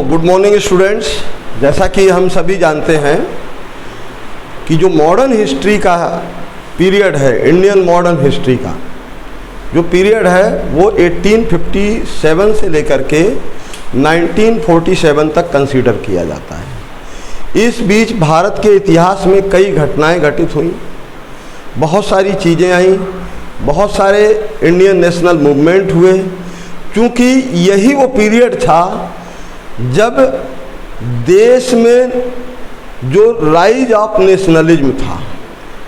Good morning students. जैसा कि हम सभी जानते हैं कि जो मॉडर्न हिस्ट्री का पीरियड है, इंडियन मॉडर्न हिस्ट्री का जो पीरियड है वो 1857 से लेकर के 1947 तक कंसीडर किया जाता है। इस बीच भारत के इतिहास में कई घटनाएं घटित हुई, बहुत सारी चीज़ें आई, बहुत सारे इंडियन नेशनल मूवमेंट हुए। क्योंकि यही वो पीरियड था जब देश में जो राइज ऑफ नेशनलिज्म था,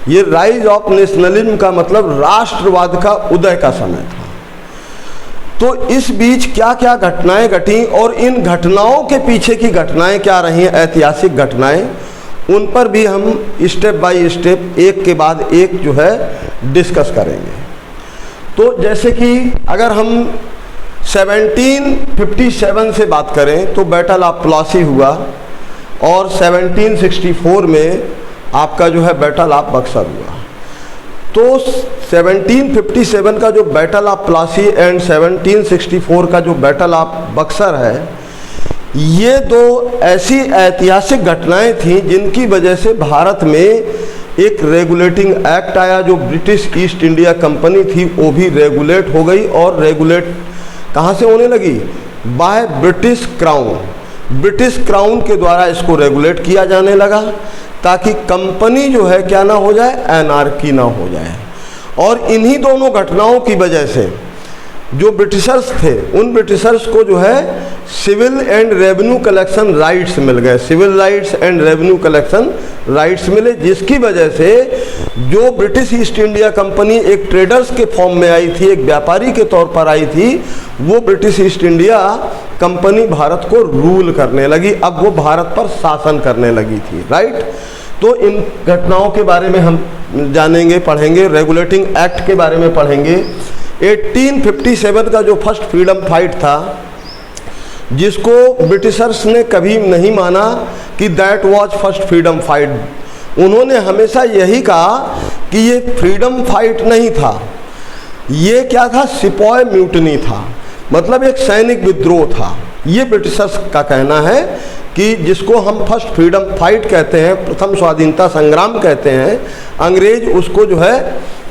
ये राइज ऑफ नेशनलिज्म का मतलब राष्ट्रवाद का उदय का समय था। तो इस बीच क्या क्या घटनाएं घटी और इन घटनाओं के पीछे की घटनाएं क्या रही हैं, ऐतिहासिक घटनाएं, उन पर भी हम स्टेप बाय स्टेप एक के बाद एक जो है डिस्कस करेंगे। तो जैसे कि अगर हम 1757 से बात करें तो बैटल ऑफ प्लासी हुआ और 1764 में आपका जो है बैटल ऑफ बक्सर हुआ। तो 1757 का जो बैटल ऑफ प्लासी एंड 1764 का जो बैटल ऑफ बक्सर है, ये दो ऐसी ऐतिहासिक घटनाएं थीं जिनकी वजह से भारत में एक रेगुलेटिंग एक्ट आया। जो ब्रिटिश ईस्ट इंडिया कंपनी थी वो भी रेगुलेट हो गई और रेगुलेट कहाँ से होने लगी? By British crown. British crown के द्वारा इसको रेगुलेट किया जाने लगा ताकि कंपनी जो है क्या ना हो जाए, एनार्की ना हो जाए। और इन्हीं दोनों घटनाओं की वजह से जो ब्रिटिशर्स थे उन ब्रिटिशर्स को जो है civil and revenue collection rights मिल गए, civil rights and revenue collection rights मिले, जिसकी वजह से जो ब्रिटिश ईस्ट इंडिया कंपनी एक ट्रेडर्स के फॉर्म में आई थी, एक व्यापारी के तौर पर आई थी, वो British East India company Bharat को रूल करने लगी। अब वो भारत पर शासन करने लगी थी, राइट। तो इन घटनाओं के बारे में हम जानेंगे, पढ़ेंगे, रेगुलेटिंग एक्ट के बारे में पढ़ेंगे। 1857 का जो फर्स्ट फ्रीडम फाइट था, जिसको ब्रिटिशर्स ने कभी नहीं माना कि that was first freedom fight. उन्होंने हमेशा यही कहा कि ये फ्रीडम फाइट नहीं था, ये क्या था, सिपॉय म्यूटनी था, मतलब एक सैनिक विद्रोह था। ये ब्रिटिशर्स का कहना है कि जिसको हम फर्स्ट फ्रीडम फाइट कहते हैं, प्रथम स्वाधीनता संग्राम कहते हैं, अंग्रेज उसको जो है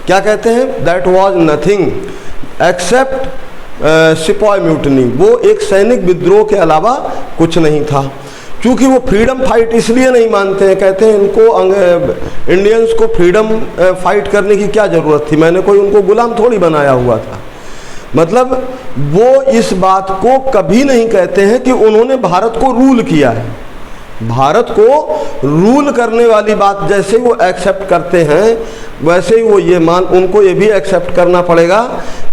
क्या कहते हैं, that was nothing accept sepoy mutiny. वो एक सैनिक विद्रोह के अलावा कुछ नहीं था। क्योंकि वो फ्रीडम फाइट इसलिए नहीं मानते हैं, कहते हैं इनको इंडियंस को फ्रीडम फाइट करने की क्या ज़रूरत थी, मैंने कोई उनको गुलाम थोड़ी बनाया हुआ था। मतलब वो इस बात को कभी नहीं कहते हैं कि उन्होंने भारत को रूल किया है। भारत को रूल करने वाली बात जैसे वो एक्सेप्ट करते हैं, वैसे ही वो ये उनको ये भी एक्सेप्ट करना पड़ेगा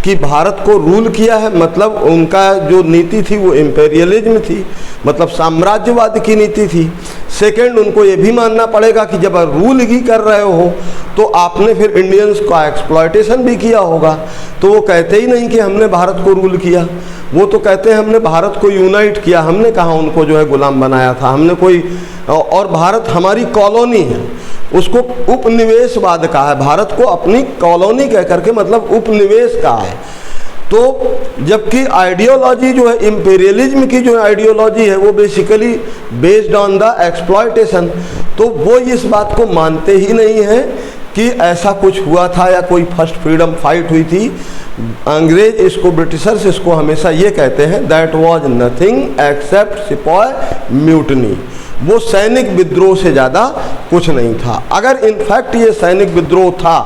कि भारत को रूल किया है, मतलब उनका जो नीति थी वो इम्पेरियलिज्म थी, मतलब साम्राज्यवाद की नीति थी। सेकंड, उनको ये भी मानना पड़ेगा कि जब रूल ही कर रहे हो तो आपने फिर इंडियंस का एक्सप्लॉयटेशन भी किया होगा। तो वो कहते ही नहीं कि हमने भारत को रूल किया, वो तो कहते हैं हमने भारत को यूनाइट किया। हमने कहाँ उनको जो है गुलाम बनाया था, हमने कोई, और भारत हमारी कॉलोनी है, उसको उपनिवेशवाद कहा है, भारत को अपनी कॉलोनी कह करके मतलब उपनिवेश कहा है। तो जबकि आइडियोलॉजी जो है इम्पेरियलिज्म की जो आइडियोलॉजी है वो basically based on the exploitation, तो वो इस बात को मानते ही नहीं है कि ऐसा कुछ हुआ था या कोई फर्स्ट फ्रीडम फाइट हुई थी। अंग्रेज इसको, ब्रिटिशर्स इसको हमेशा ये कहते हैं that was nothing accept sepoy mutiny. वो सैनिक विद्रोह से ज़्यादा कुछ नहीं था। अगर इनफैक्ट ये सैनिक विद्रोह था,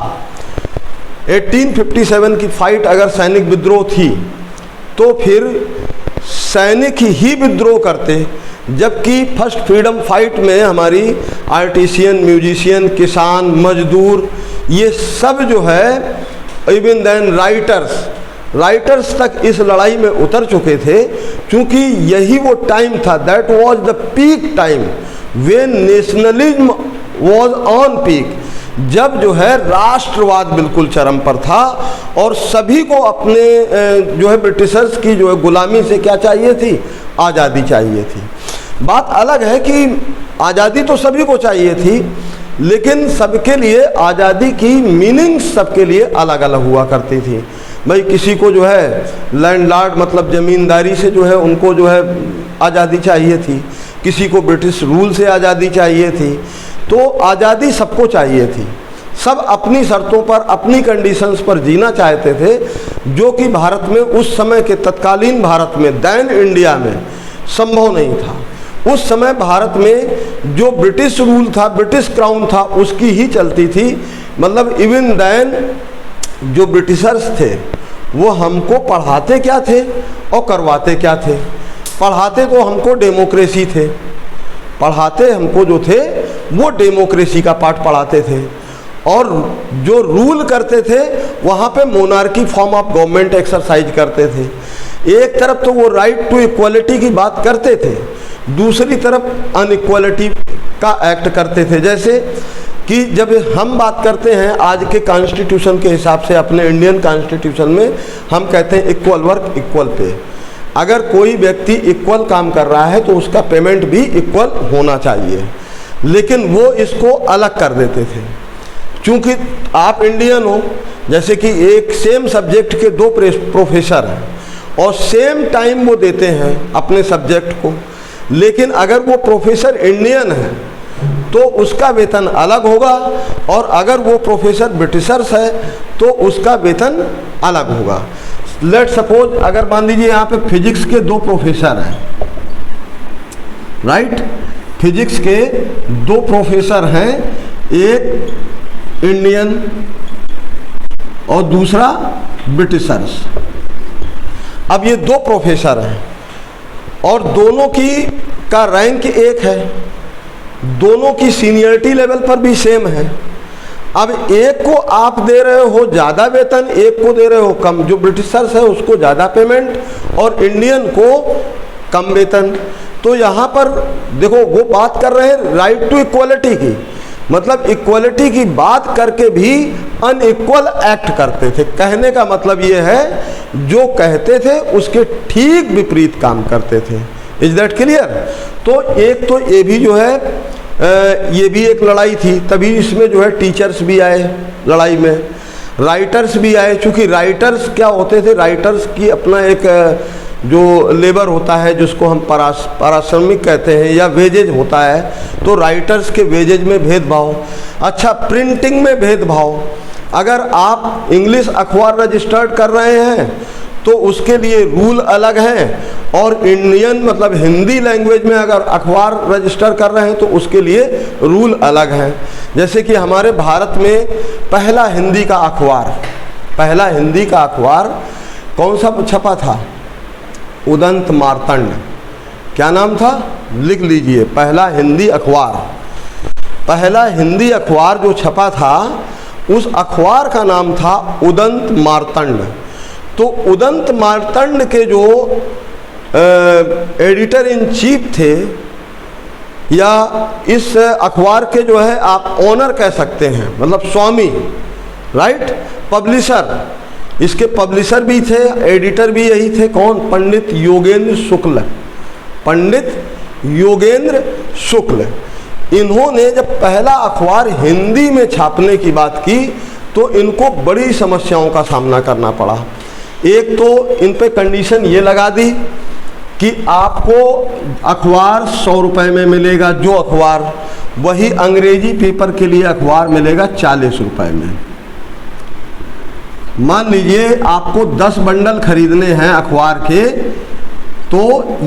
1857 की फाइट अगर सैनिक विद्रोह थी तो फिर सैनिक ही विद्रोह करते, जबकि फर्स्ट फ्रीडम फाइट में हमारी आर्टिसियन, म्यूजिशियन, किसान, मजदूर, ये सब जो है, इवन देन राइटर्स तक इस लड़ाई में उतर चुके थे। क्योंकि यही वो टाइम था, that was the peak time when nationalism was on peak, जब जो है राष्ट्रवाद बिल्कुल चरम पर था और सभी को अपने जो है ब्रिटिशर्स की जो है गुलामी से क्या चाहिए थी, आज़ादी चाहिए थी। बात अलग है कि आज़ादी तो सभी को चाहिए थी, लेकिन सबके लिए आज़ादी की मीनिंग्स सबके लिए अलग अलग हुआ करती थी। भाई किसी को जो है लैंडलॉर्ड मतलब ज़मींदारी से जो है उनको जो है आज़ादी चाहिए थी, किसी को ब्रिटिश रूल से आज़ादी चाहिए थी। तो आज़ादी सबको चाहिए थी, सब अपनी शर्तों पर अपनी कंडीशंस पर जीना चाहते थे, जो कि भारत में उस समय के तत्कालीन भारत में दैन इंडिया में संभव नहीं था। उस समय भारत में जो ब्रिटिश रूल था, ब्रिटिश क्राउन था, उसकी ही चलती थी। मतलब इवन दैन जो ब्रिटिशर्स थे वो हमको पढ़ाते क्या थे और करवाते क्या थे। पढ़ाते तो हमको डेमोक्रेसी थे, पढ़ाते हमको जो थे वो डेमोक्रेसी का पाठ पढ़ाते थे, और जो रूल करते थे वहाँ पे monarchy form of government exercise करते थे। एक तरफ तो वो राइट टू इक्वलिटी की बात करते थे, दूसरी तरफ अनइक्वलिटी का एक्ट करते थे। जैसे कि जब हम बात करते हैं आज के कॉन्स्टिट्यूशन के हिसाब से, अपने इंडियन कॉन्स्टिट्यूशन में हम कहते हैं इक्वल वर्क इक्वल पे। अगर कोई व्यक्ति इक्वल काम कर रहा है तो उसका पेमेंट भी इक्वल होना चाहिए, लेकिन वो इसको अलग कर देते थे। चूँकि आप इंडियन हो, जैसे कि एक सेम सब्जेक्ट के दो प्रोफेसर हैं और सेम टाइम वो देते हैं अपने सब्जेक्ट को, लेकिन अगर वो प्रोफेसर इंडियन है तो उसका वेतन अलग होगा, और अगर वो प्रोफेसर ब्रिटिशर्स है तो उसका वेतन अलग होगा। लेट सपोज अगर मान लीजिए यहाँ पे फिजिक्स के दो प्रोफेसर हैं, राइट, फिजिक्स के दो प्रोफेसर हैं, एक इंडियन और दूसरा ब्रिटिशर्स। अब ये दो प्रोफेसर हैं और दोनों की का रैंक एक है, दोनों की सीनियरिटी लेवल पर भी सेम है। अब एक को आप दे रहे हो ज़्यादा वेतन, एक को दे रहे हो कम। जो ब्रिटिशर्स है उसको ज़्यादा पेमेंट और इंडियन को कम वेतन। तो यहाँ पर देखो वो बात कर रहे हैं राइट टू इक्वलिटी की, मतलब इक्वलिटी की बात करके भी अनइक्वल एक्ट करते थे। कहने का मतलब ये है जो कहते थे उसके ठीक विपरीत काम करते थे। Is that clear? तो एक तो ये भी जो है ये भी एक लड़ाई थी, तभी इसमें जो है टीचर्स भी आए लड़ाई में, राइटर्स भी आए। चूँकि राइटर्स क्या होते थे, राइटर्स की अपना एक जो लेबर होता है जिसको हम पारिश्रमिक कहते हैं या वेजेज होता है, तो राइटर्स के वेजेज में भेदभाव। अच्छा, प्रिंटिंग में भेदभाव। अगर आप इंग्लिश अखबार रजिस्टर्ड कर रहे हैं तो उसके लिए रूल अलग हैं, और इंडियन मतलब हिंदी लैंग्वेज में अगर अखबार रजिस्टर कर रहे हैं तो उसके लिए रूल अलग हैं। जैसे कि हमारे भारत में पहला हिंदी का अखबार कौन सा छपा था? उदंत मार्तंड। क्या नाम था? लिख लीजिए, पहला हिंदी अखबार जो छपा था उस अखबार का नाम था उदंत मार्तंड। तो उदंत मार्तंड के जो एडिटर इन चीफ थे, या इस अखबार के जो है आप ओनर कह सकते हैं, मतलब स्वामी, राइट, पब्लिशर, इसके पब्लिशर भी थे, एडिटर भी यही थे। कौन? पंडित योगेंद्र शुक्ल। इन्होंने जब पहला अखबार हिंदी में छापने की बात की तो इनको बड़ी समस्याओं का सामना करना पड़ा। एक तो इन पे कंडीशन ये लगा दी कि आपको अखबार 100 रुपये में मिलेगा जो अखबार, वही अंग्रेजी पेपर के लिए अखबार मिलेगा 40 रुपये में। मान लीजिए आपको 10 बंडल खरीदने हैं अखबार के, तो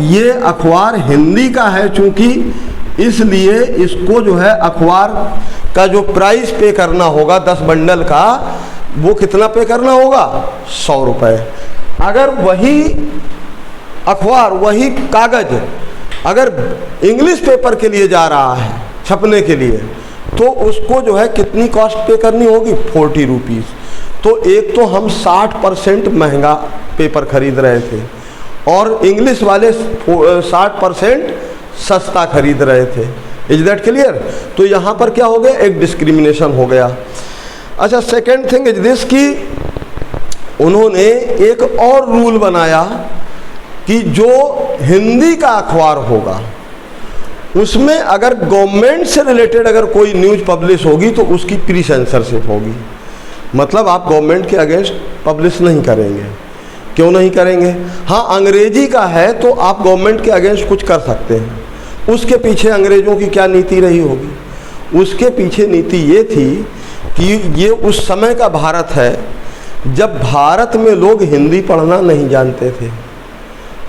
ये अखबार हिंदी का है चूँकि, इसलिए इसको जो है अखबार का जो प्राइस पे करना होगा 10 बंडल का, वो कितना पे करना होगा? 100 रुपये। अगर वही अखबार, वही कागज अगर इंग्लिश पेपर के लिए जा रहा है छपने के लिए, तो उसको जो है कितनी कॉस्ट पे करनी होगी? 40 रुपीज़। तो एक तो हम 60% महंगा पेपर खरीद रहे थे और इंग्लिश वाले 60% सस्ता खरीद रहे थे। Is that clear? तो यहाँ पर क्या हो गया? एक डिस्क्रिमिनेशन हो गया। अच्छा, सेकेंड थिंग इज दिस कि उन्होंने एक और रूल बनाया कि जो हिंदी का अखबार होगा उसमें अगर गवर्नमेंट से रिलेटेड अगर कोई न्यूज़ पब्लिश होगी तो उसकी प्री सेंसरशिप होगी। मतलब आप गवर्नमेंट के अगेंस्ट पब्लिश नहीं करेंगे। क्यों नहीं करेंगे? हाँ, अंग्रेजी का है तो आप गवर्नमेंट के अगेंस्ट कुछ कर सकते हैं। उसके पीछे अंग्रेज़ों की क्या नीति रही होगी? उसके पीछे नीति ये थी कि ये उस समय का भारत है जब भारत में लोग हिंदी पढ़ना नहीं जानते थे,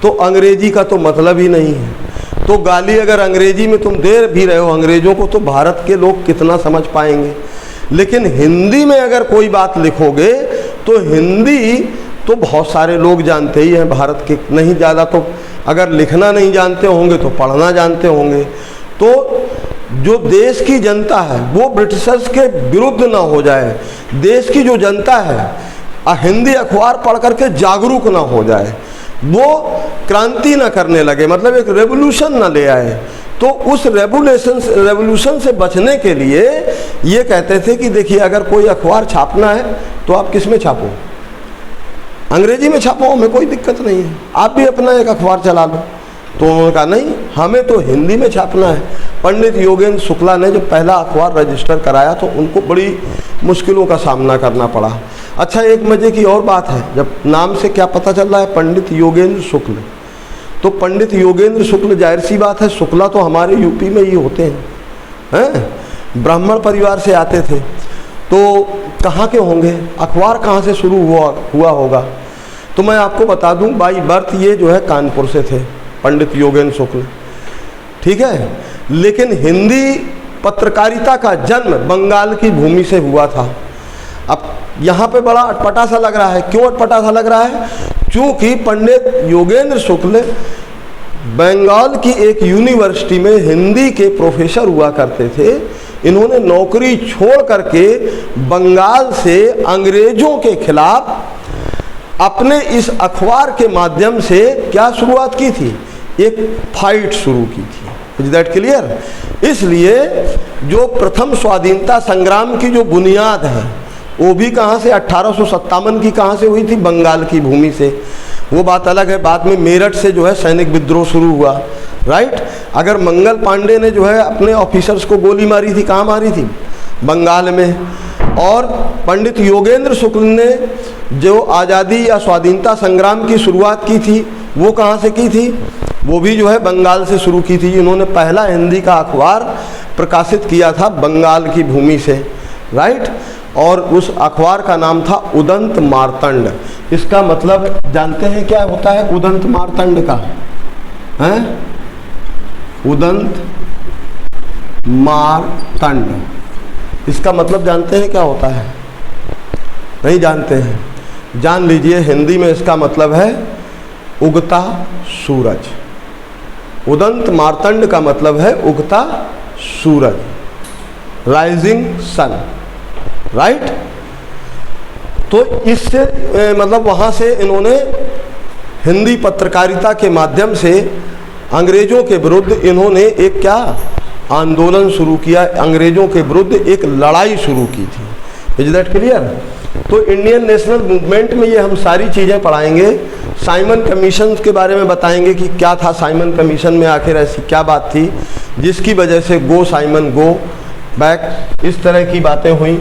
तो अंग्रेजी का तो मतलब ही नहीं है। तो गाली अगर अंग्रेजी में तुम दे भी रहे हो अंग्रेज़ों को, तो भारत के लोग कितना समझ पाएंगे। लेकिन हिंदी में अगर कोई बात लिखोगे तो हिंदी तो बहुत सारे लोग जानते ही हैं भारत के, नहीं ज़्यादा तो अगर लिखना नहीं जानते होंगे तो पढ़ना जानते होंगे। तो जो देश की जनता है वो ब्रिटिशर्स के विरुद्ध ना हो जाए, देश की जो जनता है हिंदी अखबार पढ़ करके जागरूक ना हो जाए, वो क्रांति ना करने लगे, मतलब एक रेवोल्यूशन ना ले आए। तो उस रेवोल्यूशन से बचने के लिए ये कहते थे कि देखिए अगर कोई अखबार छापना है तो आप किस में छापो, अंग्रेजी में छापो, हमें कोई दिक्कत नहीं है, आप भी अपना एक अखबार चला लो। तो उन्होंने कहा नहीं, हमें तो हिंदी में छापना है। पंडित योगेंद्र शुक्ला ने जब पहला अखबार रजिस्टर कराया तो उनको बड़ी मुश्किलों का सामना करना पड़ा। अच्छा, एक मज़े की और बात है, जब नाम से क्या पता चल रहा है पंडित योगेंद्र शुक्ल, तो पंडित योगेंद्र शुक्ल, जाहिर सी बात है शुक्ला तो हमारे यूपी में ही होते हैं, ब्राह्मण परिवार से आते थे, तो कहाँ के होंगे, अखबार कहाँ से शुरू हुआ होगा? तो मैं आपको बता दूं, बाई बर्थ ये जो है कानपुर से थे पंडित योगेंद्र शुक्ल, ठीक है। लेकिन हिंदी पत्रकारिता का जन्म बंगाल की भूमि से हुआ था। अब यहाँ पे बड़ा अटपटा सा लग रहा है। क्यों अटपटा सा लग रहा है? क्योंकि पंडित योगेंद्र शुक्ल बंगाल की एक यूनिवर्सिटी में हिंदी के प्रोफेसर हुआ करते थे। इन्होंने नौकरी छोड़ करके बंगाल से अंग्रेजों के खिलाफ अपने इस अखबार के माध्यम से क्या शुरुआत की थी? एक फाइट शुरू की थी। Is that clear? इसलिए जो प्रथम स्वाधीनता संग्राम की जो बुनियाद है वो भी कहाँ से, 1857 की कहाँ से हुई थी? बंगाल की भूमि से। वो बात अलग है, बाद में मेरठ से जो है सैनिक विद्रोह शुरू हुआ, राइट। अगर मंगल पांडे ने जो है अपने ऑफिसर्स को गोली मारी थी, कहाँ मारी थी? बंगाल में। और पंडित योगेंद्र शुक्ल ने जो आज़ादी या स्वाधीनता संग्राम की शुरुआत की थी वो कहाँ से की थी? वो भी जो है बंगाल से शुरू की थी। इन्होंने पहला हिंदी का अखबार प्रकाशित किया था बंगाल की भूमि से, राइट। और उस अखबार का नाम था उदंत मार्तंड। इसका मतलब जानते हैं क्या होता है उदंत मार्तंड का? हैं? उदंत मार्तंड, इसका मतलब जानते हैं क्या होता है? नहीं जानते हैं? जान लीजिए, हिंदी में इसका मतलब है उगता सूरज। उदंत मार्तंड का मतलब है उगता सूरज, राइजिंग सन, राइट। तो इससे मतलब वहाँ से इन्होंने हिंदी पत्रकारिता के माध्यम से अंग्रेज़ों के विरुद्ध इन्होंने एक क्या आंदोलन शुरू किया, अंग्रेज़ों के विरुद्ध एक लड़ाई शुरू की थी। Is that clear? तो इंडियन नेशनल मूवमेंट में ये हम सारी चीज़ें पढ़ाएंगे। साइमन कमीशन के बारे में बताएंगे कि क्या था साइमन कमीशन में, आखिर ऐसी क्या बात थी जिसकी वजह से गो साइमन गो बैक, इस तरह की बातें हुई।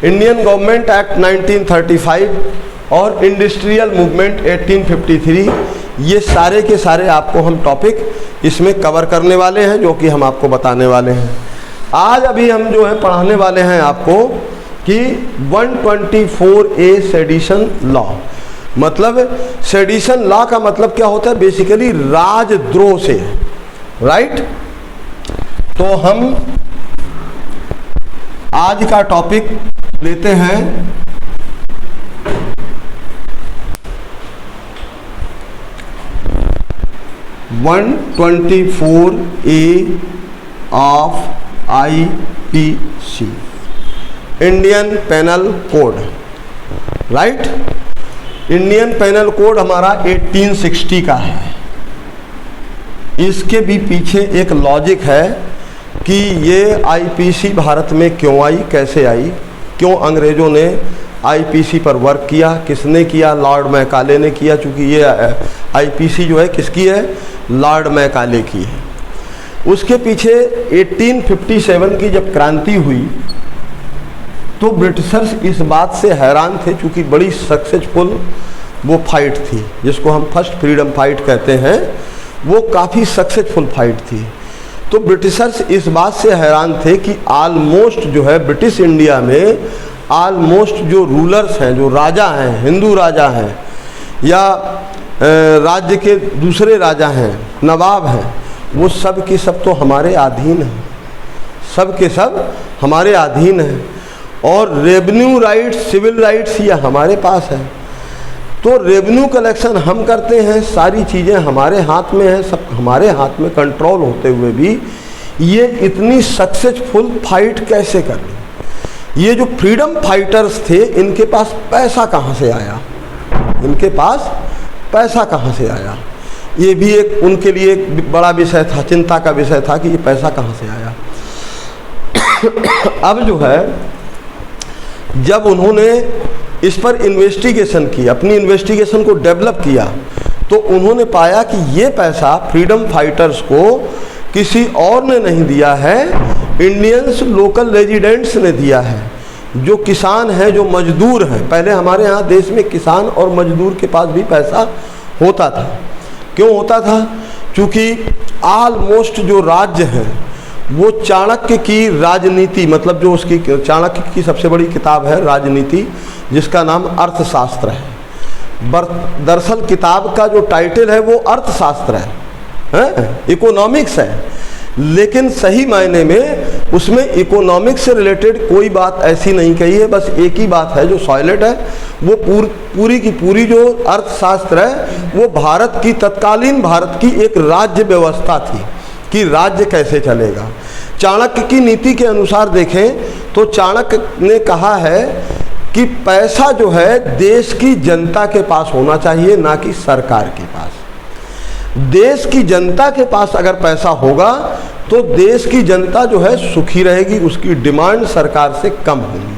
इंडियन गवर्नमेंट एक्ट 1935 और इंडस्ट्रियल मूवमेंट 1853, ये सारे के सारे आपको हम टॉपिक इसमें कवर करने वाले हैं, जो कि हम आपको बताने वाले हैं। आज अभी हम जो है पढ़ाने वाले हैं आपको कि 124A सेडिशन लॉ, मतलब सेडिशन लॉ का मतलब क्या होता है? बेसिकली राजद्रोह से, राइट। तो हम आज का टॉपिक लेते हैं 124A of IPC, Indian penal code, right. Indian penal code हमारा 1860 का है। इसके भी पीछे एक लॉजिक है कि ये IPC भारत में क्यों आई, कैसे आई, क्यों अंग्रेज़ों ने IPC पर वर्क किया, किसने किया? लॉर्ड मैकाले ने किया। चूँकि ये IPC जो है किसकी है? लॉर्ड मैकाले की है। उसके पीछे 1857 की जब क्रांति हुई तो ब्रिटिशर्स इस बात से हैरान थे, चूँकि बड़ी सक्सेसफुल वो फाइट थी जिसको हम फर्स्ट फ्रीडम फाइट कहते हैं, वो काफ़ी सक्सेसफुल फाइट थी। तो ब्रिटिशर्स इस बात से हैरान थे कि ऑलमोस्ट जो है ब्रिटिश इंडिया में ऑलमोस्ट जो रूलर्स हैं, जो राजा हैं, हिंदू राजा हैं या राज्य के दूसरे राजा हैं, नवाब हैं, वो सब के सब तो हमारे अधीन हैं, सब के सब हमारे अधीन हैं, और रेवेन्यू राइट्स, सिविल राइट्स ये हमारे पास है। तो रेवेन्यू कलेक्शन हम करते हैं, सारी चीज़ें हमारे हाथ में हैं, सब हमारे हाथ में कंट्रोल होते हुए भी ये इतनी सक्सेसफुल फाइट कैसे कर ली? ये जो फ्रीडम फाइटर्स थे, इनके पास पैसा कहाँ से आया? इनके पास पैसा कहाँ से आया? ये भी एक उनके लिए एक बड़ा विषय था, चिंता का विषय था कि ये पैसा कहाँ से आया। अब जो है जब उन्होंने इस पर इन्वेस्टिगेशन की, अपनी इन्वेस्टिगेशन को डेवलप किया, तो उन्होंने पाया कि ये पैसा फ्रीडम फाइटर्स को किसी और ने नहीं दिया है, इंडियंस लोकल रेजिडेंट्स ने दिया है, जो किसान हैं, जो मजदूर हैं। पहले हमारे यहाँ देश में किसान और मजदूर के पास भी पैसा होता था। क्यों होता था? क्योंकि ऑलमोस्ट जो राज्य हैं वो चाणक्य की राजनीति, मतलब जो उसकी चाणक्य की सबसे बड़ी किताब है राजनीति, जिसका नाम अर्थशास्त्र है। दरअसल किताब का जो टाइटल है वो अर्थशास्त्र है, इकोनॉमिक्स है, लेकिन सही मायने में उसमें इकोनॉमिक्स से रिलेटेड कोई बात ऐसी नहीं कही है। बस एक ही बात है जो सॉलिड है, वो पूरी की पूरी जो अर्थशास्त्र है वो भारत की, तत्कालीन भारत की एक राज्य व्यवस्था थी कि राज्य कैसे चलेगा। चाणक्य की नीति के अनुसार देखें तो चाणक्य ने कहा है कि पैसा जो है देश की जनता के पास होना चाहिए, ना कि सरकार के पास। देश की जनता के पास अगर पैसा होगा तो देश की जनता जो है सुखी रहेगी, उसकी डिमांड सरकार से कम होगी,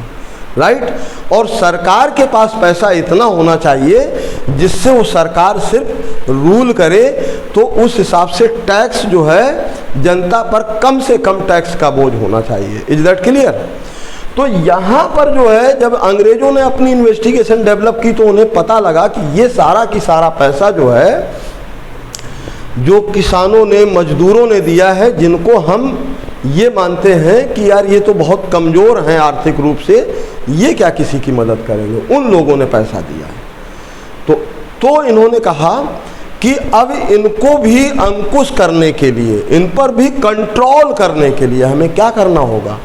राइट। और सरकार के पास पैसा इतना होना चाहिए जिससे वो सरकार सिर्फ रूल करे, तो उस हिसाब से टैक्स जो है जनता पर कम से कम टैक्स का बोझ होना चाहिए। Is that clear? तो यहाँ पर जो है जब अंग्रेजों ने अपनी इन्वेस्टिगेशन डेवलप की तो उन्हें पता लगा कि ये सारा की सारा पैसा जो है जो किसानों ने, मजदूरों ने दिया है, जिनको हम ये मानते हैं कि यार ये तो बहुत कमज़ोर हैं आर्थिक रूप से, ये क्या किसी की मदद करेंगे, उन लोगों ने पैसा दिया है। तो इन्होंने कहा कि अब इनको भी अंकुश करने के लिए, इन पर भी कंट्रोल करने के लिए हमें क्या करना होगा?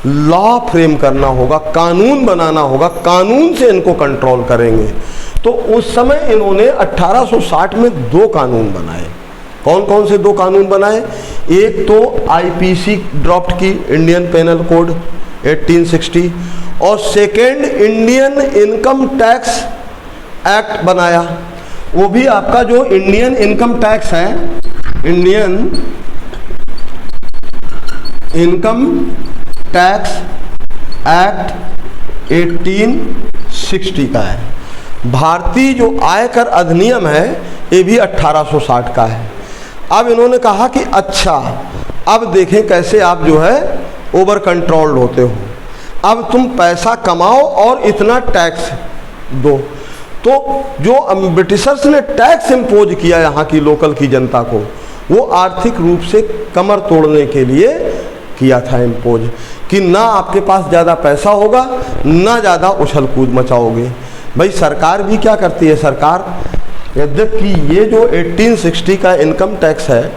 लॉ फ्रेम करना होगा, कानून बनाना होगा, कानून से इनको कंट्रोल करेंगे। तो उस समय इन्होंने 1860 में 2 कानून बनाए। कौन कौन से 2 कानून बनाए? एक तो आईपीसी ड्राफ्ट की, इंडियन पेनल कोड 1860, और second Indian income tax act बनाया। वो भी आपका जो इंडियन इनकम टैक्स है, इंडियन इनकम टैक्स एक्ट 1860 का है। भारतीय जो आयकर अधिनियम है ये भी 1860 का है। अब इन्होंने कहा कि अच्छा अब देखें कैसे आप जो है ओवर कंट्रोल्ड होते हो, अब तुम पैसा कमाओ और इतना टैक्स दो। तो जो ब्रिटिशर्स ने टैक्स इम्पोज किया यहाँ की लोकल की जनता को, वो आर्थिक रूप से कमर तोड़ने के लिए किया था इम्पोज, कि ना आपके पास ज़्यादा पैसा होगा, ना ज़्यादा उछल कूद मचाओगे। भाई सरकार भी क्या करती है, सरकार यद्यपि ये जो 1860 का इनकम टैक्स है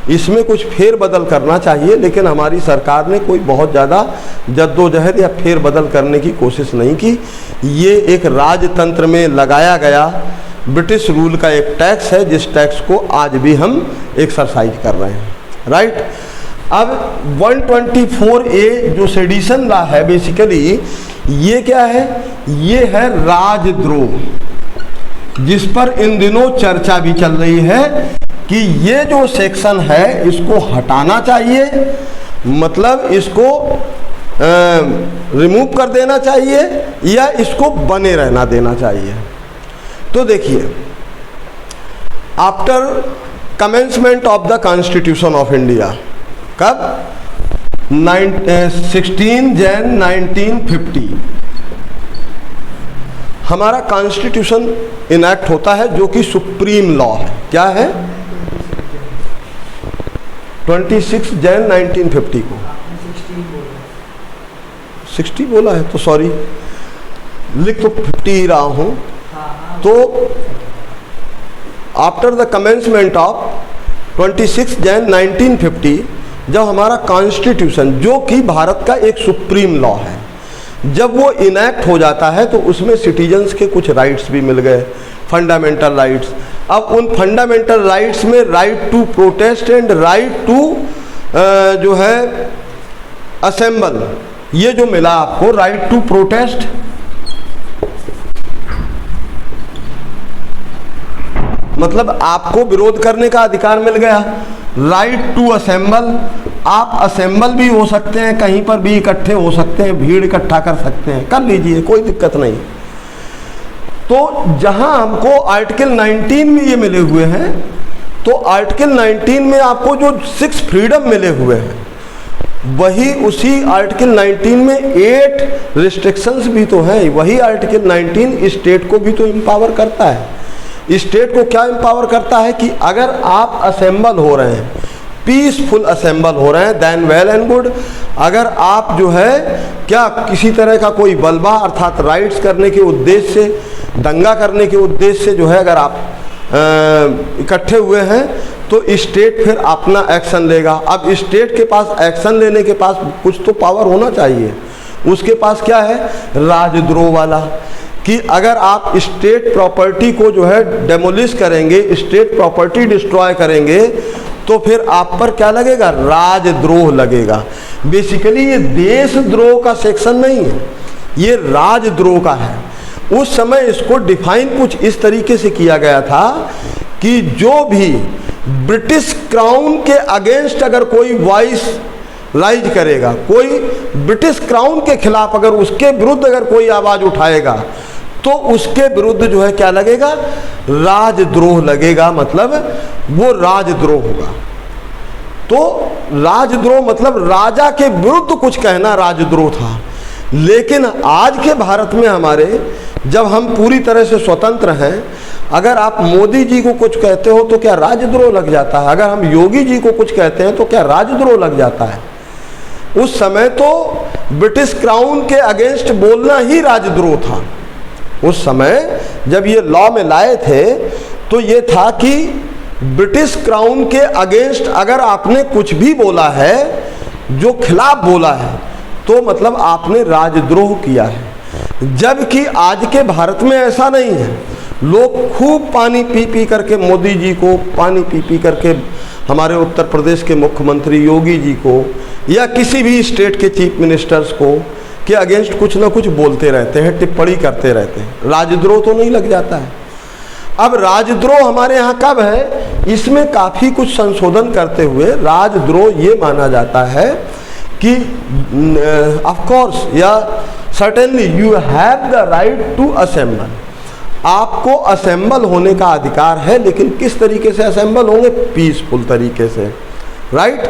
इसमें कुछ फेर बदल करना चाहिए, लेकिन हमारी सरकार ने कोई बहुत ज़्यादा जद्दोजहद या फेर बदल करने की कोशिश नहीं की। ये एक राजतंत्र में लगाया गया ब्रिटिश रूल का एक टैक्स है, जिस टैक्स को आज भी हम एक्सरसाइज कर रहे हैं, राइट। अब 124A जो सेडिशन लॉ है, बेसिकली ये क्या है? ये है राजद्रोह, जिस पर इन दिनों चर्चा भी चल रही है कि ये जो सेक्शन है इसको हटाना चाहिए, मतलब इसको रिमूव कर देना चाहिए या इसको बने रहना देना चाहिए। तो देखिए, after commencement of the constitution of India, कब? 16 जैन 1950 हमारा कॉन्स्टिट्यूशन इनैक्ट होता है, जो कि सुप्रीम लॉ है। क्या है? 26 जैन 1950 को 60 बोला है, तो सॉरी, लिख तो 50 ही रहा हूं। तो after the commencement of 26 Jain 1950, जब हमारा कॉन्स्टिट्यूशन, जो कि भारत का एक सुप्रीम लॉ है, जब वो इनैक्ट हो जाता है, तो उसमें सिटीजन्स के कुछ राइट्स भी मिल गए, फंडामेंटल राइट्स। अब उन फंडामेंटल राइट्स में right to protest and right to जो है असेंबल, ये जो मिला आपको, राइट टू प्रोटेस्ट, मतलब आपको विरोध करने का अधिकार मिल गया। राइट टू असेंबल, आप असेंबल भी हो सकते हैं, कहीं पर भी इकट्ठे हो सकते हैं, भीड़ इकट्ठा कर सकते हैं, कर लीजिए, कोई दिक्कत नहीं। तो जहां हमको आर्टिकल 19 में ये मिले हुए हैं, तो आर्टिकल 19 में आपको जो 6 फ्रीडम मिले हुए हैं, वही उसी आर्टिकल 19 में 8 रिस्ट्रिक्शंस भी तो हैं। वही आर्टिकल 19 स्टेट को भी तो एम्पावर करता है। स्टेट को क्या एम्पावर करता है कि अगर आप असेंबल हो रहे हैं, पीसफुल असेंबल हो रहे हैं, देन वेल एंड गुड। अगर आप जो है क्या किसी तरह का कोई बलवा अर्थात राइट्स करने के उद्देश्य से, दंगा करने के उद्देश्य से जो है अगर आप इकट्ठे हुए हैं, तो स्टेट फिर अपना एक्शन लेगा। अब स्टेट के पास एक्शन लेने के पास कुछ तो पावर होना चाहिए। उसके पास क्या है? राजद्रोह वाला, कि अगर आप स्टेट प्रॉपर्टी को जो है डेमोलिश करेंगे, स्टेट प्रॉपर्टी डिस्ट्रॉय करेंगे, तो फिर आप पर क्या लगेगा? राजद्रोह लगेगा। बेसिकली ये देशद्रोह का सेक्शन नहीं है, ये राजद्रोह का है। उस समय इसको डिफाइन कुछ इस तरीके से किया गया था कि जो भी ब्रिटिश क्राउन के अगेंस्ट अगर कोई वॉइस राइज करेगा, कोई ब्रिटिश क्राउन के खिलाफ अगर उसके विरुद्ध अगर कोई आवाज उठाएगा, तो उसके विरुद्ध जो है क्या लगेगा? राजद्रोह लगेगा, मतलब वो राजद्रोह होगा। तो राजद्रोह मतलब राजा के विरुद्ध कुछ कहना राजद्रोह था। लेकिन आज के भारत में हमारे, जब हम पूरी तरह से स्वतंत्र हैं, अगर आप मोदी जी को कुछ कहते हो तो क्या राजद्रोह लग जाता है? अगर हम योगी जी को कुछ कहते हैं तो क्या राजद्रोह लग जाता है? उस समय तो ब्रिटिश क्राउन के अगेंस्ट बोलना ही राजद्रोह था। उस समय जब ये लॉ में लाए थे, तो ये था कि ब्रिटिश क्राउन के अगेंस्ट अगर आपने कुछ भी बोला है, जो खिलाफ बोला है, तो मतलब आपने राजद्रोह किया है। जबकि आज के भारत में ऐसा नहीं है। लोग खूब पानी पी पी करके मोदी जी को, पानी पी पी करके हमारे उत्तर प्रदेश के मुख्यमंत्री योगी जी को, या किसी भी स्टेट के चीफ मिनिस्टर्स को के अगेंस्ट कुछ ना कुछ बोलते रहते हैं, टिप्पणी करते रहते हैं। राजद्रोह तो नहीं लग जाता है। अब राजद्रोह हमारे यहाँ कब है? इसमें काफ़ी कुछ संशोधन करते हुए राजद्रोह ये माना जाता है कि ऑफ कोर्स या certainly you have the right to assemble, आपको असेंबल होने का अधिकार है। लेकिन किस तरीके से असेंबल होंगे? पीसफुल तरीके से, राइट।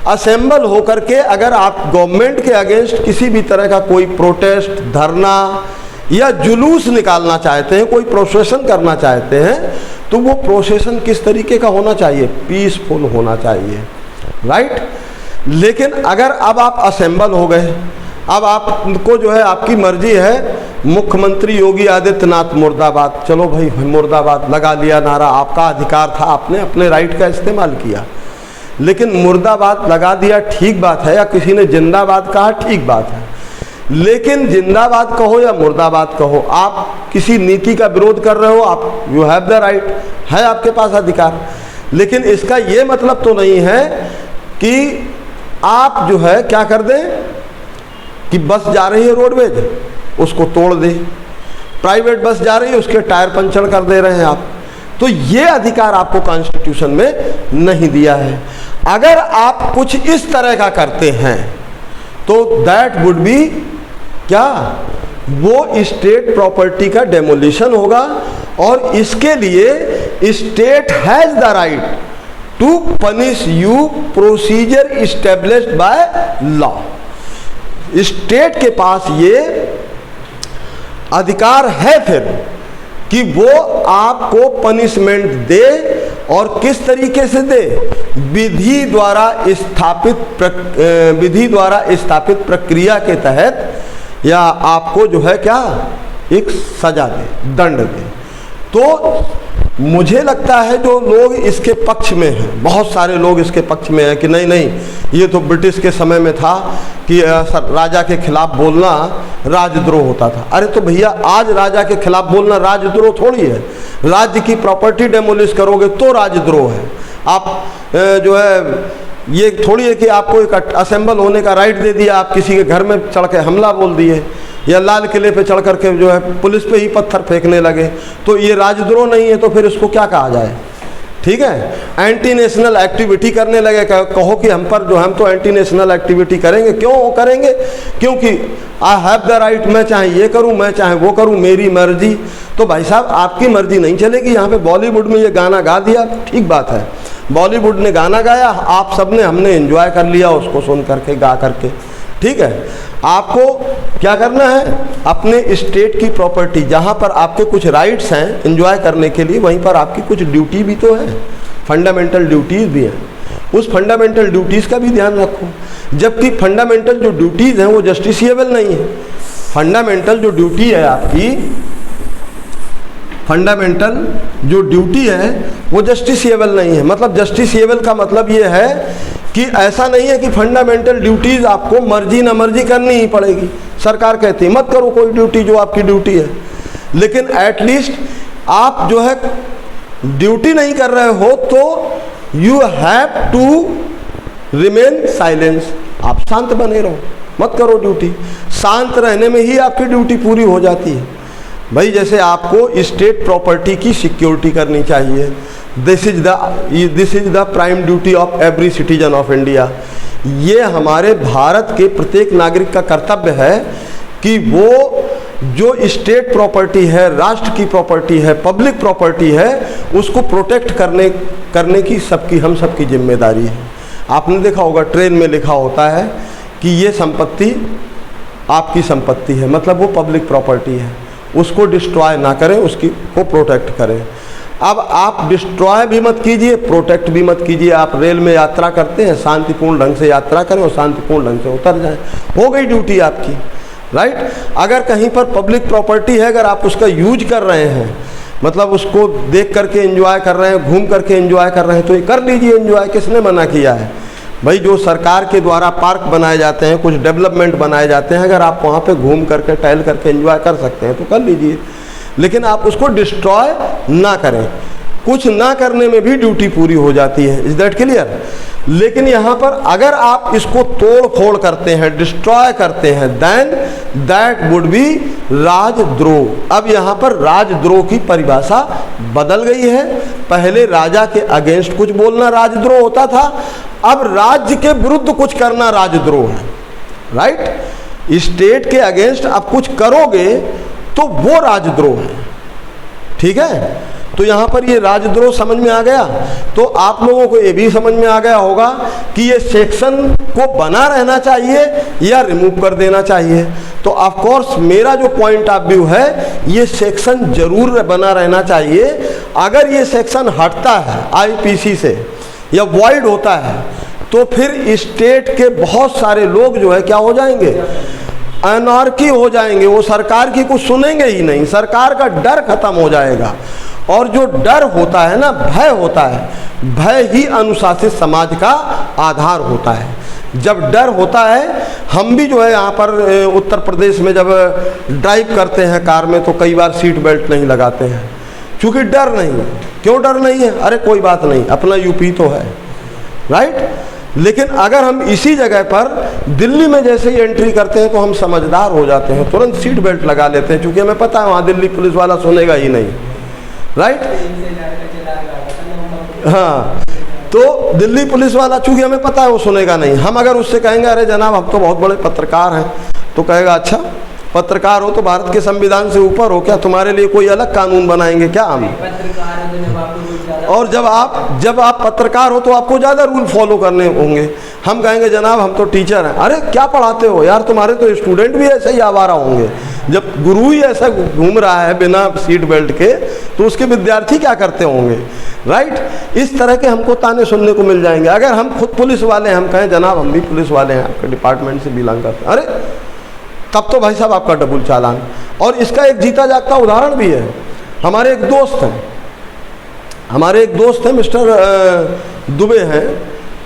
असेंबल होकर के अगर आप गवर्नमेंट के अगेंस्ट किसी भी तरह का कोई प्रोटेस्ट, धरना या जुलूस निकालना चाहते हैं, कोई प्रोसेशन करना चाहते हैं, तो वो प्रोसेशन किस तरीके का होना चाहिए? पीसफुल होना चाहिए, राइट। लेकिन अगर अब आप असेंबल हो गए, अब आपको जो है आपकी मर्जी है, मुख्यमंत्री योगी आदित्यनाथ मुर्दाबाद, चलो भाई मुर्दाबाद लगा लिया नारा, आपका अधिकार था, आपने अपने राइट का इस्तेमाल किया। लेकिन मुर्दाबाद लगा दिया ठीक बात है, या किसी ने जिंदाबाद कहा ठीक बात है। लेकिन जिंदाबाद कहो या मुर्दाबाद कहो, आप किसी नीति का विरोध कर रहे हो, आप यू हैव द राइट, है आपके पास अधिकार। लेकिन इसका ये मतलब तो नहीं है कि आप जो है क्या कर दें कि बस जा रही है रोडवेज, उसको तोड़ दे, प्राइवेट बस जा रही है उसके टायर पंचर कर दे रहे हैं आप। तो ये अधिकार आपको कॉन्स्टिट्यूशन में नहीं दिया है। अगर आप कुछ इस तरह का करते हैं तो दैट वुड बी क्या, वो स्टेट प्रॉपर्टी का डेमोलिशन होगा। और इसके लिए state has the right to punish you procedure established by law. State के पास ये अधिकार है फिर कि वो आपको पनिशमेंट दे, और किस तरीके से दे? विधि द्वारा स्थापित प्रक्रिया के तहत, या आपको जो है क्या, एक सजा दे, दंड दे। तो मुझे लगता है जो लोग इसके पक्ष में हैं, बहुत सारे लोग इसके पक्ष में हैं कि नहीं नहीं, ये तो ब्रिटिश के समय में था कि राजा के खिलाफ बोलना राजद्रोह होता था। अरे तो भैया आज राजा के खिलाफ बोलना राजद्रोह थोड़ी है। राज्य की प्रॉपर्टी डेमोलिश करोगे तो राजद्रोह है। आप जो है, ये थोड़ी है कि आपको एक असेंबल होने का राइट दे दिया, आप किसी के घर में चढ़ के हमला बोल दिए, या लाल किले पे चढ़ करके जो है पुलिस पे ही पत्थर फेंकने लगे, तो ये राजद्रोह नहीं है। तो फिर इसको क्या कहा जाए? ठीक है, एंटी नेशनल एक्टिविटी करने लगे, कहो कि हम पर जो, हम तो एंटी नेशनल एक्टिविटी करेंगे। क्यों करेंगे? क्योंकि आई हैव द राइट, मैं चाहे ये करूं, मैं चाहे वो करूं, मेरी मर्जी। तो भाई साहब आपकी मर्जी नहीं चलेगी। यहाँ पे बॉलीवुड में ये गाना गा दिया, ठीक बात है, बॉलीवुड ने गाना गाया, आप सबने, हमने एंजॉय कर लिया उसको सुन करके, गा करके, ठीक है। आपको क्या करना है? अपने स्टेट की प्रॉपर्टी, जहाँ पर आपके कुछ राइट्स हैं एंजॉय करने के लिए, वहीं पर आपकी कुछ ड्यूटी भी तो है, फंडामेंटल ड्यूटीज़ भी हैं। उस फंडामेंटल ड्यूटीज़ का भी ध्यान रखो। जबकि फंडामेंटल जो ड्यूटीज़ हैं वो जस्टिसिएबल नहीं है। फंडामेंटल जो ड्यूटी है आपकी, फंडामेंटल जो ड्यूटी है वो जस्टिसिएबल नहीं है। मतलब जस्टिसिएबल का मतलब ये है कि ऐसा नहीं है कि फंडामेंटल ड्यूटीज़ आपको मर्जी ना मर्जी करनी ही पड़ेगी। सरकार कहती है मत करो कोई ड्यूटी जो आपकी ड्यूटी है, लेकिन एटलीस्ट आप जो है ड्यूटी नहीं कर रहे हो तो you have to remain silence, आप शांत बने रहो, मत करो ड्यूटी। शांत रहने में ही आपकी ड्यूटी पूरी हो जाती है। भाई जैसे आपको स्टेट प्रॉपर्टी की सिक्योरिटी करनी चाहिए, this is the prime duty of every citizen of India. ये हमारे भारत के प्रत्येक नागरिक का कर्तव्य है कि वो जो स्टेट प्रॉपर्टी है, राष्ट्र की प्रॉपर्टी है, पब्लिक प्रॉपर्टी है, उसको प्रोटेक्ट करने की हम सबकी जिम्मेदारी है। आपने देखा होगा ट्रेन में लिखा होता है कि ये संपत्ति आपकी संपत्ति है, मतलब वो पब्लिक प्रॉपर्टी है, उसको डिस्ट्रॉय ना करें, उसकी को प्रोटेक्ट करें। अब आप डिस्ट्रॉय भी मत कीजिए, प्रोटेक्ट भी मत कीजिए। आप रेल में यात्रा करते हैं, शांतिपूर्ण ढंग से यात्रा करें और शांतिपूर्ण ढंग से उतर जाएं, हो गई ड्यूटी आपकी, राइट। अगर कहीं पर पब्लिक प्रॉपर्टी है, अगर आप उसका यूज कर रहे हैं, मतलब उसको देख करके एंजॉय कर रहे हैं, घूम करके एंजॉय कर रहे हैं, तो ये कर लीजिए एंजॉय, किसने मना किया है? भाई जो सरकार के द्वारा पार्क बनाए जाते हैं, कुछ डेवलपमेंट बनाए जाते हैं, अगर आप वहाँ पे घूम करके टहल करके एंजॉय कर सकते हैं तो कर लीजिए, लेकिन आप उसको डिस्ट्रॉय ना करें। कुछ ना करने में भी ड्यूटी पूरी हो जाती है, इज दैट क्लियर? लेकिन यहाँ पर अगर आप इसको तोड़ फोड़ करते हैं, डिस्ट्रॉय करते हैं, देन दैट वुड बी राजद्रोह। अब यहाँ पर राजद्रोह की परिभाषा बदल गई है। पहले राजा के अगेंस्ट कुछ बोलना राजद्रोह होता था, अब राज्य के विरुद्ध कुछ करना राजद्रोह है, राइट। स्टेट के अगेंस्ट आप कुछ करोगे तो वो राजद्रोह है, ठीक है। तो यहाँ पर ये राजद्रोह समझ में आ गया। तो आप लोगों को ये भी समझ में आ गया होगा कि ये सेक्शन को बना रहना चाहिए या रिमूव कर देना चाहिए। तो ऑफ कोर्स मेरा जो पॉइंट ऑफ व्यू है, ये सेक्शन जरूर बना रहना चाहिए। अगर ये सेक्शन हटता है आईपीसी से या वॉइड होता है तो फिर स्टेट के बहुत सारे लोग जो है क्या हो जाएंगे, अनार्की हो जाएंगे। वो सरकार की कुछ सुनेंगे ही नहीं, सरकार का डर खत्म हो जाएगा। और जो डर होता है ना, भय होता है, भय ही अनुशासित समाज का आधार होता है। जब डर होता है, हम भी जो है यहाँ पर उत्तर प्रदेश में जब ड्राइव करते हैं कार में तो कई बार सीट बेल्ट नहीं लगाते हैं, क्योंकि डर नहीं। क्यों डर नहीं है? अरे कोई बात नहीं, अपना यूपी तो है, राइट। लेकिन अगर हम इसी जगह पर दिल्ली में जैसे ही एंट्री करते हैं तो हम समझदार हो जाते हैं, तुरंत सीट बेल्ट लगा लेते हैं, क्योंकि हमें पता है वहाँ दिल्ली पुलिस वाला सुनेगा ही नहीं, राइट। हाँ, तो दिल्ली पुलिस वाला चूंकि हमें पता है वो सुनेगा नहीं। हम अगर उससे कहेंगे अरे जनाब हम तो बहुत बड़े पत्रकार हैं, तो कहेगा अच्छा पत्रकार हो तो भारत के संविधान से ऊपर हो क्या, तुम्हारे लिए कोई अलग कानून बनाएंगे क्या हम? और जब आप पत्रकार हो तो आपको ज़्यादा रूल फॉलो करने होंगे। हम कहेंगे जनाब हम तो टीचर हैं, अरे क्या पढ़ाते हो यार, तुम्हारे तो स्टूडेंट भी ऐसे ही आवारा होंगे। जब गुरु ही ऐसा घूम रहा है बिना सीट बेल्ट के, तो उसके विद्यार्थी क्या करते होंगे, राइट। इस तरह के हमको ताने सुनने को मिल जाएंगे। अगर हम खुद पुलिस वाले हैं, हम कहें जनाब हम भी पुलिस वाले हैं, आपके डिपार्टमेंट से बिलोंग करते हैं, अरे तब तो भाई साहब आपका डबल चालान। और इसका एक जीता जागता उदाहरण भी है। हमारे एक दोस्त हैं मिस्टर दुबे हैं,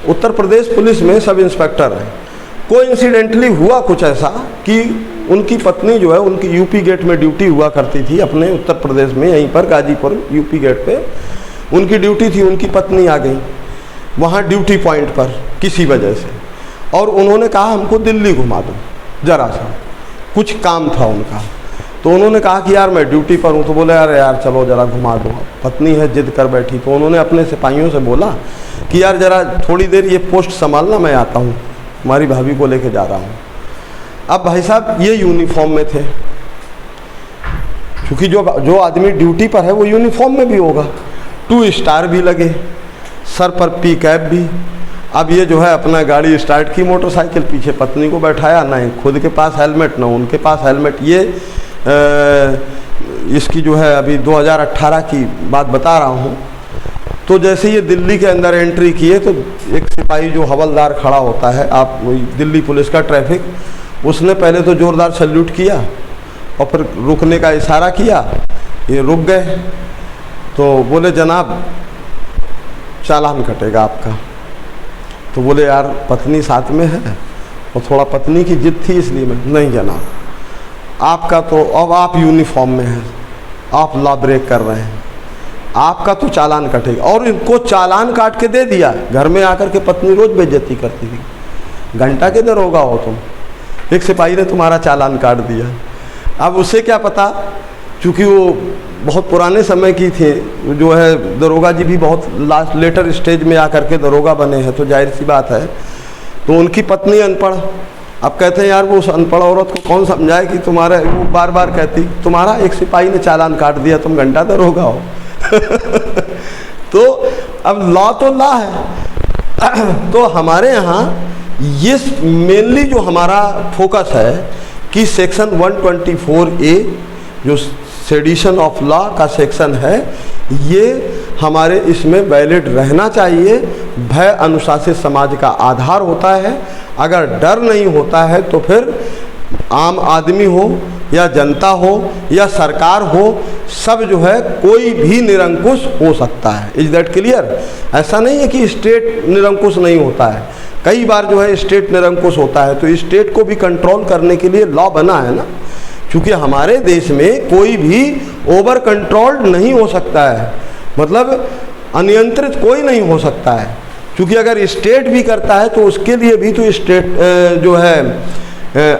उत्तर प्रदेश पुलिस में सब इंस्पेक्टर हैं। कोइंसिडेंटली हुआ कुछ ऐसा कि उनकी पत्नी जो है, उनकी यूपी गेट में ड्यूटी हुआ करती थी अपने उत्तर प्रदेश में, यहीं पर गाजीपुर यूपी गेट पे उनकी ड्यूटी थी। उनकी पत्नी आ गई वहाँ ड्यूटी पॉइंट पर किसी वजह से, और उन्होंने कहा हमको दिल्ली घुमा दो ज़रा सा, कुछ काम था उनका। तो उन्होंने कहा कि यार मैं ड्यूटी पर हूँ, तो बोले अरे यार चलो ज़रा घुमा दो। पत्नी है जिद कर बैठी, तो उन्होंने अपने सिपाहियों से बोला कि यार ज़रा थोड़ी देर ये पोस्ट संभालना, मैं आता हूँ, हमारी भाभी को लेके जा रहा हूँ। अब भाई साहब ये यूनिफॉर्म में थे, क्योंकि जो आदमी ड्यूटी पर है वो यूनिफॉर्म में भी होगा, 2 स्टार भी लगे, सर पर पी कैप भी। अब ये जो है अपना गाड़ी स्टार्ट की, मोटरसाइकिल, पीछे पत्नी को बैठाया, ना खुद के पास हेलमेट ना उनके पास हेलमेट। ये इसकी जो है अभी 2018 की बात बता रहा हूँ। तो जैसे ये दिल्ली के अंदर एंट्री किए तो एक सिपाही जो हवलदार खड़ा होता है, आप वही दिल्ली पुलिस का ट्रैफिक, उसने पहले तो ज़ोरदार सैल्यूट किया और फिर रुकने का इशारा किया। ये रुक गए तो बोले जनाब चालान कटेगा आपका। तो बोले यार पत्नी साथ में है और थोड़ा पत्नी की जिद थी इसलिए मैं, नहीं जनाब आपका तो, अब आप यूनिफॉर्म में हैं, आप लॉ ब्रेक कर रहे हैं, आपका तो चालान कटेगा। और इनको चालान काट के दे दिया। घर में आकर के पत्नी रोज़ बेइज्जती करती थी, घंटा के दरोगा हो तुम, एक सिपाही ने तुम्हारा चालान काट दिया। अब उसे क्या पता, चूँकि वो बहुत पुराने समय की थी, जो है दरोगा जी भी बहुत लेटर स्टेज में आकर के दरोगा बने हैं, तो जाहिर सी बात है। तो उनकी पत्नी अनपढ़, अब कहते हैं यार वो उस अनपढ़ औरत को कौन समझाए कि तुम्हारा, वो बार बार कहती तुम्हारा एक सिपाही ने चालान काट दिया, तुम घंटा दरोगा हो। तो अब लॉ तो लॉ है। तो हमारे यहाँ ये मेनली जो हमारा फोकस है कि सेक्शन 124A जो सेडिशन ऑफ लॉ का सेक्शन है, ये हमारे इसमें वैलिड रहना चाहिए। भय अनुशासित समाज का आधार होता है। अगर डर नहीं होता है तो फिर आम आदमी हो या जनता हो या सरकार हो, सब जो है कोई भी निरंकुश हो सकता है। Is that clear? ऐसा नहीं है कि स्टेट निरंकुश नहीं होता है, कई बार जो है स्टेट निरंकुश होता है। तो स्टेट को भी कंट्रोल करने के लिए लॉ बना है ना, क्योंकि हमारे देश में कोई भी ओवर कंट्रोल्ड नहीं हो सकता है, मतलब अनियंत्रित कोई नहीं हो सकता है। क्योंकि अगर स्टेट भी करता है तो उसके लिए भी तो स्टेट जो है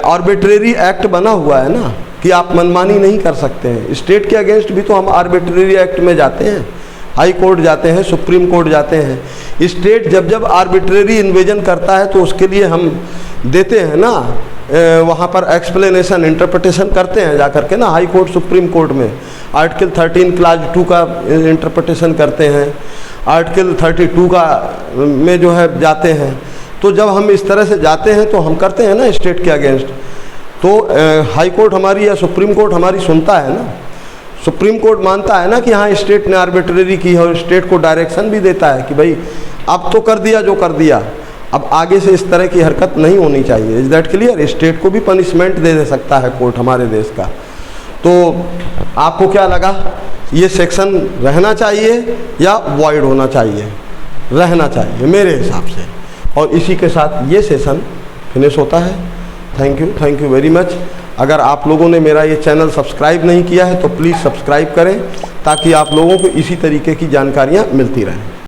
आर्बिट्रेरी एक्ट बना हुआ है ना, कि आप मनमानी नहीं कर सकते हैं। स्टेट के अगेंस्ट भी तो हम आर्बिट्रेरी एक्ट में जाते हैं, हाई कोर्ट जाते हैं, सुप्रीम कोर्ट जाते हैं। स्टेट जब आर्बिट्रेरी इन्वेजन करता है तो उसके लिए हम देते हैं ना, वहाँ पर एक्सप्लेनेशन इंटरप्रिटेशन करते हैं जाकर के ना, हाई कोर्ट सुप्रीम कोर्ट में आर्टिकल 13 क्लास 2 का इंटरप्रिटेशन करते हैं, आर्टिकल 32 का में जो है जाते हैं। तो जब हम इस तरह से जाते हैं तो हम करते हैं ना स्टेट के अगेंस्ट, तो हाई कोर्ट हमारी या सुप्रीम कोर्ट हमारी सुनता है ना। सुप्रीम कोर्ट मानता है ना कि हाँ स्टेट ने आर्बिट्रेरी की है, और स्टेट को डायरेक्शन भी देता है कि भाई अब तो कर दिया जो कर दिया, अब आगे से इस तरह की हरकत नहीं होनी चाहिए। Is that clear? स्टेट को भी पनिशमेंट दे सकता है कोर्ट हमारे देश का। तो आपको क्या लगा, ये सेक्शन रहना चाहिए या वॉइड होना चाहिए? रहना चाहिए मेरे हिसाब से। और इसी के साथ ये सेशन फिनिश होता है। Thank you very much. अगर आप लोगों ने मेरा ये चैनल सब्सक्राइब नहीं किया है तो प्लीज़ सब्सक्राइब करें, ताकि आप लोगों को इसी तरीके की जानकारियाँ मिलती रहें।